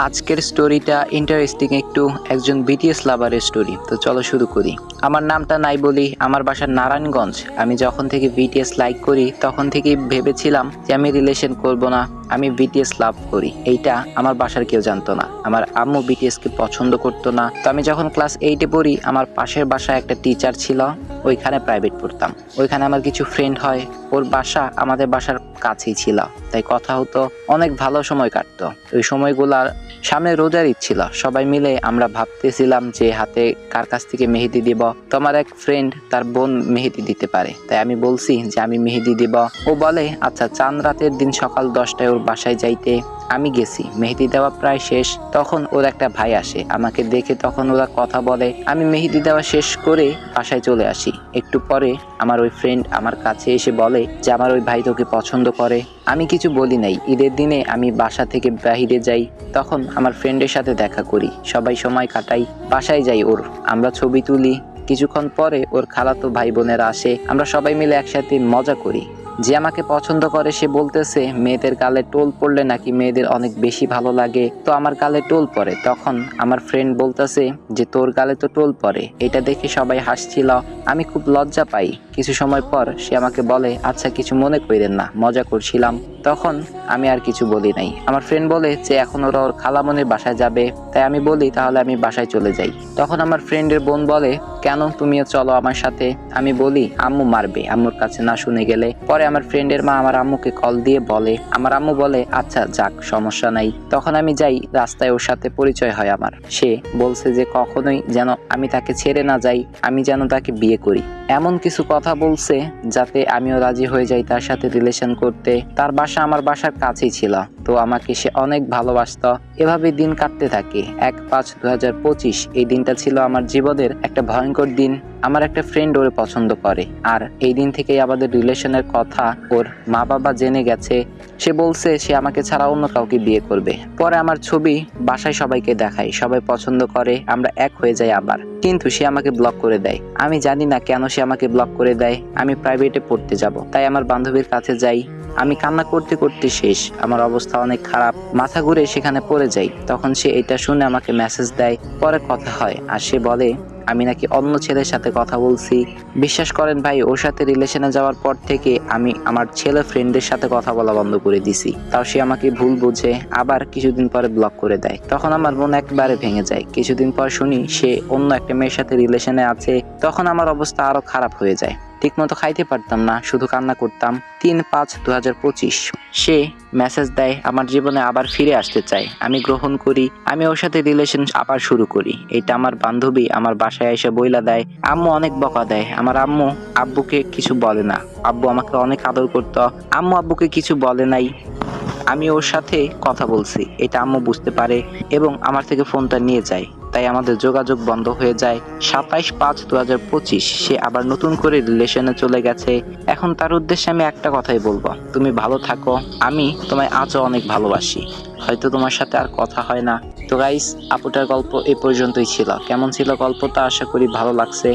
আজকের স্টোরিটা ইন্টারেস্টিং একটু একজন বিটিএস লাভারের স্টোরি। তো চলো শুরু করি। আমার নামটা নাই বলি, আমার বাসা নারায়ণগঞ্জ। আমি যখন থেকে বিটিএস লাইক করি তখন থেকেই ভেবেছিলাম যে আমি রিলেশন করব না, আমি বিটিএস লাভ করি। এইটা আমার বাসার কেউ জানতো না। আমার আম্মু বিটিএস কে পছন্দ করতো না। তো আমি যখন ক্লাস 8-এ পড়ি, আমার পাশের বাসায় একটা টিচার ছিল, ওইখানে প্রাইভেট পড়তাম। ওইখানে আমার কিছু ফ্রেন্ড হয়, ওর বাসা আমাদের বাসার কাছেই ছিল, তাই কথা হতো, অনেক ভালো সময় কাটতো। ওই সময়গুলার সামনে রোজার ঈদ ছিল, সবাই মিলে আমরা ভাবতেছিলাম যে হাতে কার কাছ থেকে মেহেদি দিব। তো আমার এক ফ্রেন্ড, তার বোন মেহেদি দিতে পারে, তাই আমি বলছি যে আমি মেহেদি দিব। ও বলে আচ্ছা, চাঁদ রাতের দিন সকাল 10টায় ওর বাসায় যাইতে। আমি গেছি, মেহেদি দেওয়া প্রায় শেষ। তখন ওর একটা ভাই আসে, আমাকে দেখে তখন ওরা কথা বলে। আমি মেহেদি দেওয়া শেষ করে বাসায় চলে আসি। একটু পরে আমার ওই ফ্রেন্ড আমার কাছে এসে বলে যে আমার ওই ভাই তোকে পছন্দ করে। আমি কিছু বলি নাই। ঈদের দিনে আমি বাসা থেকে বাহিরে যাই, তখন আমার ফ্রেন্ডের সাথে দেখা করি, সবাই সময় কাটাই, বাসায় যাই ওর, আমরা ছবি তুলি। কিছুক্ষণ পরে ওর খালাতো ভাই বোনেরা আসে, আমরা সবাই মিলে একসাথে মজা করি। যে আমাকে পছন্দ করে সে বলতেছে মেয়েদের গালে টোল পড়লে নাকি মেয়েদের অনেক বেশি ভালো লাগে, তো আমার গালে টোল পড়ে। তখন আমার ফ্রেন্ড বলতেছে যে তোর গালে তো টোল পড়ে। এটা দেখে সবাই হাসছিল, আমি খুব লজ্জা পাই। কিছু সময় পর সে আমাকে বলে আচ্ছা কিছু মনে করেন না, মজা করছিলাম। তখন আমি আর কিছু বলি নাই। আমার ফ্রেন্ড বলে যে এখন ওরা ওর খালামনির বাসায় যাবে, তাই আমি বলি তাহলে আমি বাসায় চলে যাই। তখন আমার ফ্রেন্ডের বোন বলে কেন, তুমিও চলো আমার সাথে। আমি বলি আম্মু মারবে, আম্মুর কাছে না শুনে গেলে। পরে আমার ফ্রেন্ডের মা আমার আম্মুকে কল দিয়ে বলে, আমার আম্মু বলে আচ্ছা যাক, সমস্যা নাই। তখন আমি যাই, রাস্তায় ওর সাথে পরিচয় হয় আমার। সে বলছে যে কখনোই যেন আমি তাকে ছেড়ে না যাই, আমি যেন তাকে বিয়ে করি। এমন কিছু কথা বলছে যাতে আমিও রাজি হয়ে যাই তার সাথে রিলেশন করতে। তার বাসা আমার বাসার কাছেই ছিল, তো আমাকে সে অনেক ভালোবাসতো। এভাবে দিন কাটতে থাকে। 1/5/2025 এই দিনটা ছিল আমার জীবনের একটা ভয়ঙ্কর দিন। আমার একটা ফ্রেন্ড ওরে পছন্দ করে, আর এই দিন থেকেই আমাদের রিলেশনের কথা ওর মা বাবা জেনে গেছে। সে বলছে সে আমাকে ছাড়া অন্য কাউকে বিয়ে করবে। পরে আমার ছবি বাসায় সবাইকে দেখাই, সবাই পছন্দ করে, আমরা এক হয়ে যাই আবার। কিন্তু সে আমাকে ব্লক করে দেয়। আমি জানি না কেন সে আমাকে ব্লক করে দেয়। আমি প্রাইভেটে পড়তে যাব, তাই আমার বান্ধবীর কাছে যাই। আমি কান্না করতে করতে শেষ, আমার অবস্থা অনেক খারাপ, মাথা ঘুরে সেখানে পড়ে যাই। তখন সে এটা শুনে আমাকে মেসেজ দেয়, পরে কথা হয়। আর সে বলে আমি নাকি অন্য ছেলের সাথে কথা বলছি। বিশ্বাস করেন ভাই, ওর সাথে রিলেশনে যাওয়ার পর থেকে আমি আমার ছেলে ফ্রেন্ডের সাথে কথা বলা বন্ধ করে দিছি। তাও সে আমাকে ভুল বুঝে আবার কিছুদিন পরে ব্লক করে দেয়। তখন আমার মন একবারে ভেঙে যায়। কিছুদিন পর শুনি সে অন্য একটা মেয়ের সাথে রিলেশনে আছে। তখন আমার অবস্থা আরো খারাপ হয়ে যায়। ঠিকমতো খাইতে পারতাম না, শুধু কান্না করতাম। 3/5/2025 সে মেসেজ দেয়, আমার জীবনে আবার ফিরে আসতে চায়। আমি গ্রহণ করি, আমি ওর সাথে রিলেশন আবার শুরু করি। এটা আমার বান্ধবী আমার বাসায় এসে বইলা দেয়। আম্মু অনেক বকা দেয়। আমার আম্মু আব্বুকে কিছু বলে না, আব্বু আমাকে অনেক আদর করতো। আম্মু আব্বুকে কিছু বলে নাই। আমি ওর সাথে কথা বলছি, এটা আম্মু বুঝতে পারে এবং আমার থেকে ফোনটা নিয়ে যায়। তাই আমাদের যোগাযোগ বন্ধ হয়ে যায়। 27/5/2025 সে আবার নতুন করে রিলেশনে চলে গেছে। এখন তার উদ্দেশ্যে আমি একটা কথাই বলবো, তুমি ভালো থাকো, আমি তোমায় আজও অনেক ভালোবাসি। হয়তো তোমার সাথে আর কথা হয় না। তো গাইস, আপুটার গল্প এ পর্যন্তই ছিল। কেমন ছিল গল্পটা? আশা করি ভালো লাগছে।